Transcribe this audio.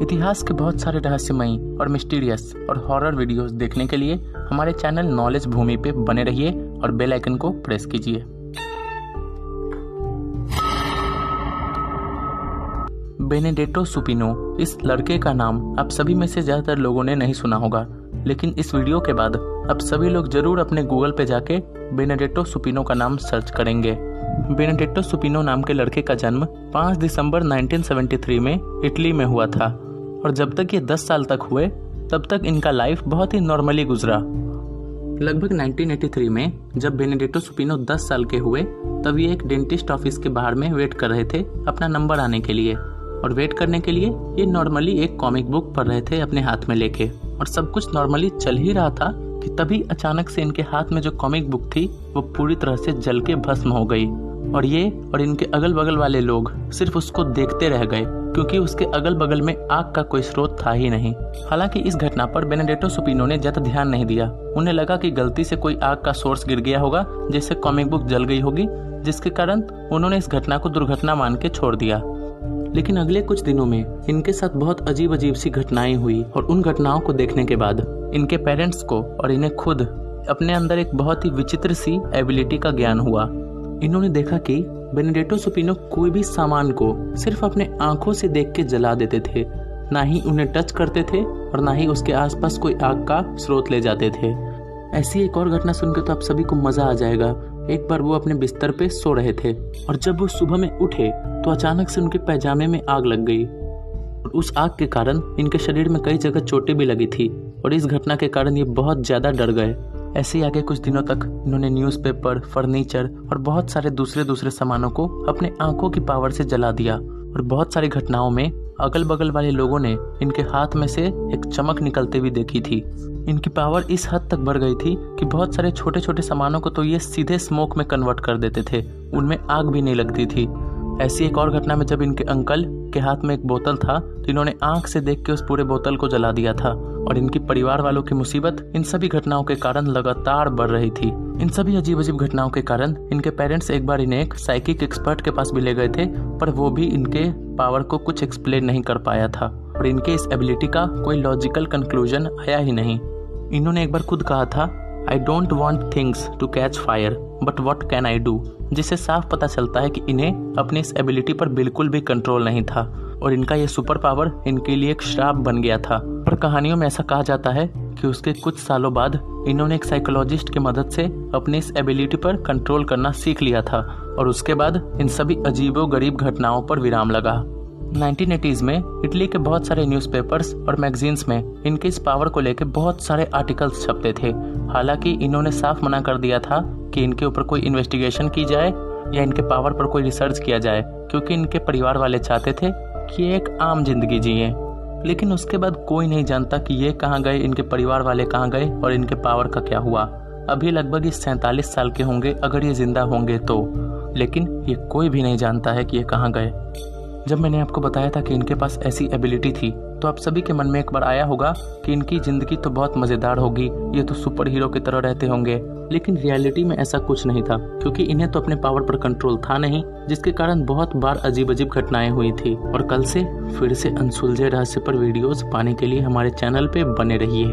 इतिहास के बहुत सारे रहस्यमयी और मिस्टीरियस और हॉरर वीडियोस देखने के लिए हमारे चैनल नॉलेज भूमि पे बने रहिए और बेल आइकन को प्रेस कीजिए। बेनेडिटो सुपिनो, इस लड़के का नाम आप सभी में से ज़्यादातर लोगों ने नहीं सुना होगा, लेकिन इस वीडियो के बाद अब सभी लोग जरूर अपने गूगल पे जाके बेनेडिटो सुपिनो का नाम सर्च करेंगे। बेनेडिटो सुपिनो नाम के लड़के का जन्म 5 दिसंबर 1973 में इटली में हुआ था और जब तक ये 10 साल तक हुए तब तक इनका लाइफ बहुत ही नॉर्मली गुजरा। लगभग 1983 में जब बेनेडिटो सुपिनो 10 साल के हुए तब ये एक डेंटिस्ट ऑफिस के बाहर में वेट कर रहे थे अपना नंबर आने के लिए, और वेट करने के लिए ये नॉर्मली एक कॉमिक बुक पढ़ रहे थे अपने हाथ में लेके, और सब कुछ नॉर्मली चल ही रहा था कि तभी अचानक से इनके हाथ में जो कॉमिक बुक थी वो पूरी तरह से जल के भस्म हो गई और ये और इनके अगल बगल वाले लोग सिर्फ उसको देखते रह गए क्योंकि उसके अगल बगल में आग का कोई स्रोत था ही नहीं। हालांकि इस घटना पर बेनेडिटो सुपिनो ने ज्यादा ध्यान नहीं दिया। उन्हें लगा कि गलती से कोई आग का सोर्स गिर गया होगा जिससे कॉमिक बुक जल गई होगी, जिसके कारण उन्होंने इस घटना को दुर्घटना मान के छोड़ दिया। लेकिन अगले कुछ दिनों में इनके साथ बहुत अजीब अजीब सी घटनाएं हुई और उन घटनाओं को देखने के बाद इनके पेरेंट्स को और इन्हें खुद अपने अंदर एक बहुत ही विचित्र सी एबिलिटी का ज्ञान हुआ। इन्होंने देखा कि बेनेडिटो सुपिनो कोई भी सामान को सिर्फ अपने आंखों से देख के जला देते थे, ना ही उन्हें टच करते थे और ना ही उसके आसपास कोई आग का स्रोत ले जाते थे। ऐसी एक और घटना सुनकर तो आप सभी को मजा आ जाएगा। एक बार वो अपने बिस्तर पे सो रहे थे और जब वो सुबह में उठे तो अचानक से उनके पैजामे में आग लग गई और उस आग के कारण इनके शरीर में कई जगह चोटें भी लगी थी और इस घटना के कारण ये बहुत ज्यादा डर गए। ऐसे ही आगे कुछ दिनों तक इन्होंने न्यूज़पेपर, फर्नीचर और बहुत सारे दूसरे सामानों को अपने आंखों की पावर से जला दिया और बहुत सारी घटनाओं में अगल बगल वाले लोगों ने इनके हाथ में से एक चमक निकलते हुए देखी थी। इनकी पावर इस हद तक बढ़ गई थी कि बहुत सारे छोटे छोटे सामानों को तो ये सीधे स्मोक में कन्वर्ट कर देते थे, उनमें आग भी नहीं लगती थी। ऐसी एक और घटना में जब इनके अंकल के हाथ में एक बोतल था तो इन्होंने आंख से देख के उस पूरे बोतल को जला दिया था और इनकी परिवार वालों की मुसीबत इन सभी घटनाओं के कारण लगातार बढ़ रही थी। इन सभी अजीब अजीब घटनाओं के कारण इनके पेरेंट्स एक बार इन्हें एक साइकिक एक्सपर्ट के पास भी ले गए थे, पर वो भी इनके पावर को कुछ एक्सप्लेन नहीं कर पाया था और इनके इस एबिलिटी का कोई लॉजिकल कंक्लूजन आया ही नहीं। इन्होंने एक बार खुद कहा था, I don't want things to catch fire but what can I do, जिससे साफ पता चलता है कि इन्हें अपनी इस एबिलिटी पर बिल्कुल भी कंट्रोल नहीं था और इनका ये सुपर पावर इनके लिए एक श्राप बन गया था। पर कहानियों में ऐसा कहा जाता है कि उसके कुछ सालों बाद इन्होंने एक साइकोलॉजिस्ट की मदद से अपनी इस एबिलिटी पर कंट्रोल करना सीख लिया था और उसके बाद इन सभी अजीबोगरीब घटनाओं पर विराम लगा। 1980s में इटली के बहुत सारे न्यूज़पेपर्स और मैगजीन्स में इनके इस पावर को लेकर बहुत सारे आर्टिकल्स छपते थे। हालांकि इन्होंने साफ मना कर दिया था कि इनके ऊपर कोई इन्वेस्टिगेशन की जाए या इनके पावर पर कोई रिसर्च किया जाए, क्योंकि इनके परिवार वाले चाहते थे कि ये एक आम जिंदगी जिए। लेकिन उसके बाद कोई नहीं जानता कि ये कहाँ गए, इनके परिवार वाले कहाँ गए और इनके पावर का क्या हुआ। अभी लगभग ये 47 साल के होंगे अगर ये जिंदा होंगे तो, लेकिन ये कोई भी नहीं जानता है कि ये कहाँ गए। जब मैंने आपको बताया था कि इनके पास ऐसी एबिलिटी थी तो आप सभी के मन में एक बार आया होगा कि इनकी जिंदगी तो बहुत मजेदार होगी, ये तो सुपर हीरो की तरह रहते होंगे। लेकिन रियलिटी में ऐसा कुछ नहीं था, क्योंकि इन्हें तो अपने पावर पर कंट्रोल था नहीं, जिसके कारण बहुत बार अजीब अजीब घटनाएं हुई थी। और कल से फिर से अनसुलझे रहस्य पर वीडियोस पाने के लिए हमारे चैनल पे बने रहिए।